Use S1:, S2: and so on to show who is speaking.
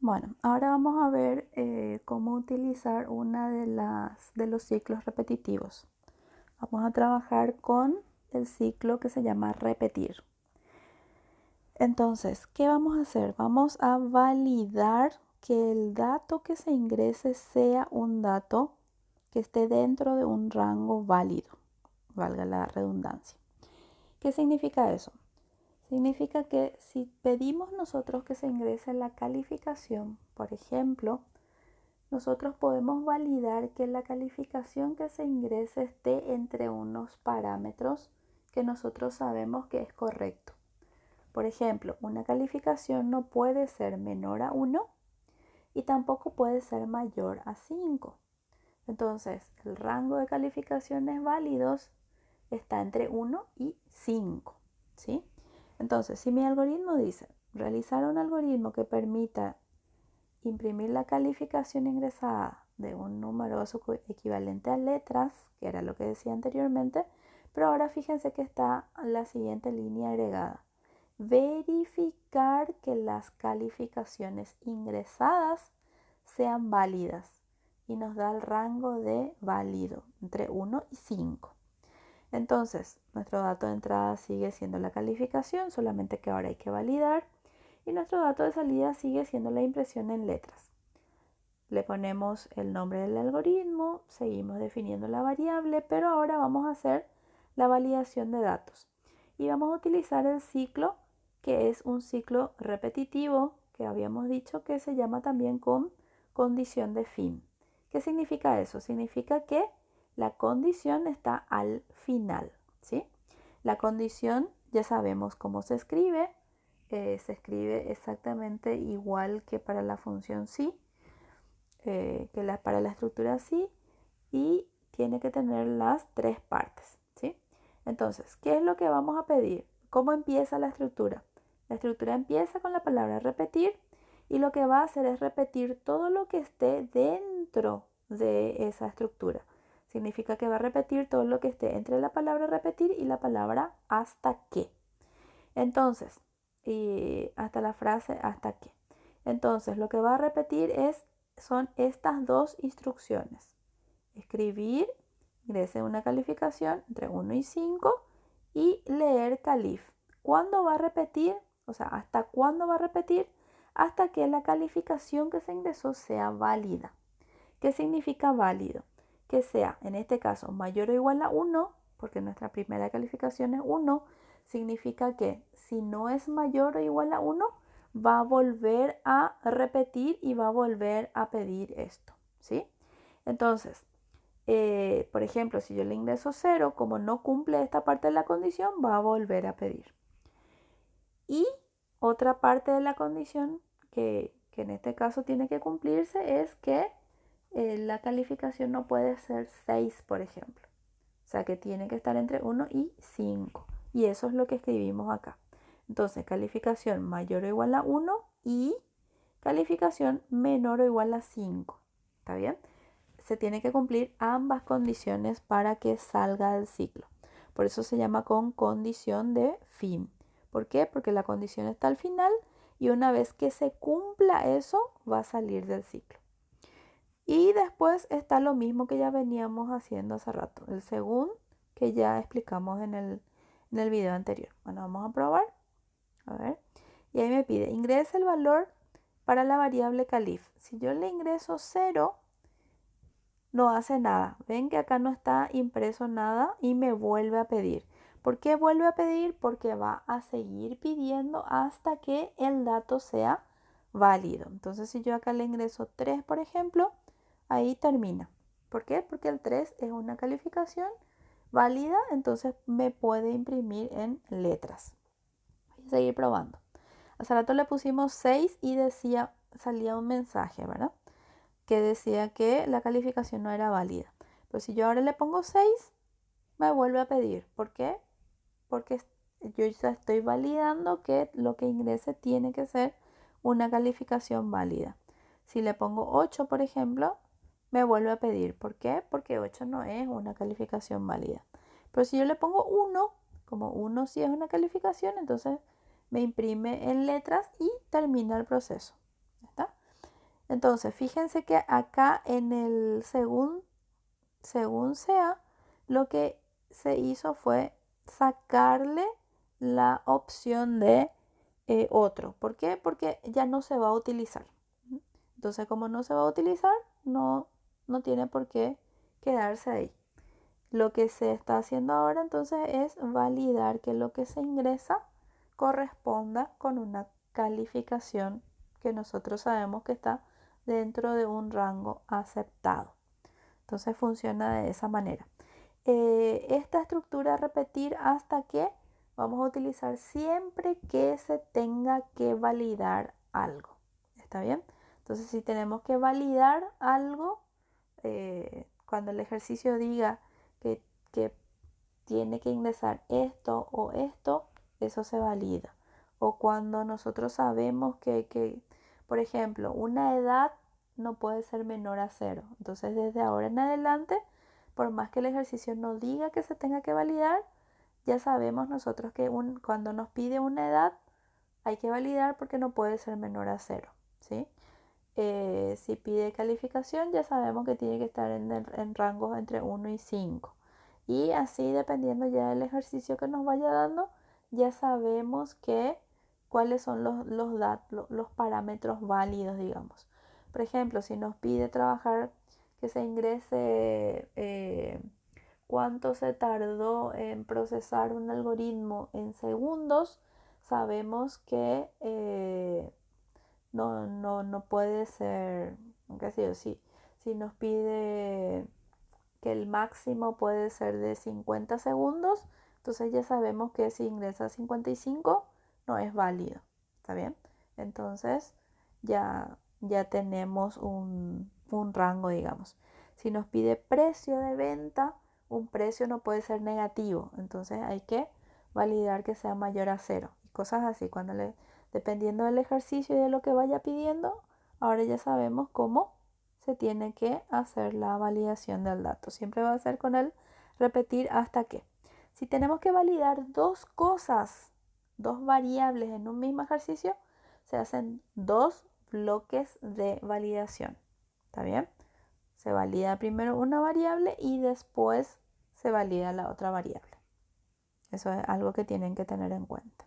S1: Bueno, ahora vamos a ver cómo utilizar una de los ciclos repetitivos. Vamos a trabajar con el ciclo que se llama repetir. Entonces, ¿qué vamos a hacer? Vamos a validar que el dato que se ingrese sea un dato que esté dentro de un rango válido, valga la redundancia. ¿Qué significa eso? Significa que si pedimos nosotros que se ingrese la calificación, por ejemplo, nosotros podemos validar que la calificación que se ingrese esté entre unos parámetros que nosotros sabemos que es correcto. Por ejemplo, una calificación no puede ser menor a 1 y tampoco puede ser mayor a 5. Entonces, el rango de calificaciones válidos está entre 1 y 5, ¿sí? Entonces, si mi algoritmo dice realizar un algoritmo que permita imprimir la calificación ingresada de un número equivalente a letras, que era lo que decía anteriormente, pero ahora fíjense que está la siguiente línea agregada. Verificar que las calificaciones ingresadas sean válidas y nos da el rango de válido entre 1 y 5. Entonces, nuestro dato de entrada sigue siendo la calificación, solamente que ahora hay que validar. Y nuestro dato de salida sigue siendo la impresión en letras. Le ponemos el nombre del algoritmo, seguimos definiendo la variable, pero ahora vamos a hacer la validación de datos. Y vamos a utilizar el ciclo, que es un ciclo repetitivo, que habíamos dicho que se llama también con condición de fin. ¿Qué significa eso? Significa que la condición está al final, ¿sí? La condición ya sabemos cómo se escribe exactamente igual que para la función sí, para la estructura sí, y tiene que tener las tres partes, ¿sí? Entonces, ¿qué es lo que vamos a pedir? ¿Cómo empieza la estructura? La estructura empieza con la palabra repetir y lo que va a hacer es repetir todo lo que esté dentro de esa estructura. Significa que va a repetir todo lo que esté entre la palabra repetir y la palabra hasta que. Entonces, y hasta la frase hasta que. Entonces, lo que va a repetir son estas dos instrucciones. Escribir, ingrese una calificación entre 1 y 5 y leer calif. ¿Cuándo va a repetir? O sea, ¿hasta cuándo va a repetir? Hasta que la calificación que se ingresó sea válida. ¿Qué significa válido? Que sea, en este caso, mayor o igual a 1, porque nuestra primera calificación es 1, significa que si no es mayor o igual a 1, va a volver a repetir y va a volver a pedir esto, ¿sí? Entonces, por ejemplo, si yo le ingreso 0, como no cumple esta parte de la condición, va a volver a pedir. Y otra parte de la condición que en este caso tiene que cumplirse es que la calificación no puede ser 6, por ejemplo. O sea que tiene que estar entre 1 y 5. Y eso es lo que escribimos acá. Entonces, calificación mayor o igual a 1 y calificación menor o igual a 5. ¿Está bien? Se tiene que cumplir ambas condiciones para que salga del ciclo. Por eso se llama con condición de fin. ¿Por qué? Porque la condición está al final y una vez que se cumpla eso, va a salir del ciclo. Y después está lo mismo que ya veníamos haciendo hace rato, el según que ya explicamos en el video anterior. Bueno, vamos a probar. A ver. Y ahí me pide, ingrese el valor para la variable calif. Si yo le ingreso 0, no hace nada. Ven que acá no está impreso nada y me vuelve a pedir. ¿Por qué vuelve a pedir? Porque va a seguir pidiendo hasta que el dato sea válido. Entonces, si yo acá le ingreso 3, por ejemplo, ahí termina. ¿Por qué? Porque el 3 es una calificación válida, entonces me puede imprimir en letras. Voy a seguir probando. Hace rato le pusimos 6 y salía un mensaje, ¿verdad? Que decía que la calificación no era válida. Pero si yo ahora le pongo 6, me vuelve a pedir. ¿Por qué? Porque yo ya estoy validando que lo que ingrese tiene que ser una calificación válida. Si le pongo 8, por ejemplo, me vuelve a pedir. ¿Por qué? Porque 8 no es una calificación válida. Pero si yo le pongo 1, como 1 sí es una calificación, entonces me imprime en letras y termina el proceso. ¿Está? Entonces, fíjense que acá en el según sea, lo que se hizo fue sacarle la opción de otro. ¿Por qué? Porque ya no se va a utilizar. Entonces, como no se va a utilizar, no tiene por qué quedarse ahí. Lo que se está haciendo ahora entonces es validar que lo que se ingresa corresponda con una calificación que nosotros sabemos que está dentro de un rango aceptado. Entonces funciona de esa manera. Esta estructura repetir hasta que vamos a utilizar siempre que se tenga que validar algo. ¿Está bien? Entonces si tenemos que validar algo, cuando el ejercicio diga que tiene que ingresar esto o esto, eso se valida. O cuando nosotros sabemos por ejemplo, una edad no puede ser menor a 0. Entonces, desde ahora en adelante, por más que el ejercicio no diga que se tenga que validar, ya sabemos nosotros que cuando nos pide una edad, hay que validar porque no puede ser menor a 0. ¿Sí? Si pide calificación, ya sabemos que tiene que estar en rangos entre 1 y 5. Y así, dependiendo ya del ejercicio que nos vaya dando, ya sabemos cuáles son los parámetros válidos, digamos. Por ejemplo, si nos pide trabajar que se ingrese cuánto se tardó en procesar un algoritmo en segundos, sabemos que no puede ser, qué sé yo, si nos pide que el máximo puede ser de 50 segundos, entonces ya sabemos que si ingresa a 55 no es válido, ¿está bien? Entonces ya tenemos un rango, digamos. Si nos pide precio de venta, un precio no puede ser negativo, entonces hay que validar que sea mayor a 0 y cosas así. Dependiendo del ejercicio y de lo que vaya pidiendo, ahora ya sabemos cómo se tiene que hacer la validación del dato. Siempre va a ser con el repetir hasta que. Si tenemos que validar dos cosas, dos variables en un mismo ejercicio, se hacen dos bloques de validación. ¿Está bien? Se valida primero una variable y después se valida la otra variable. Eso es algo que tienen que tener en cuenta.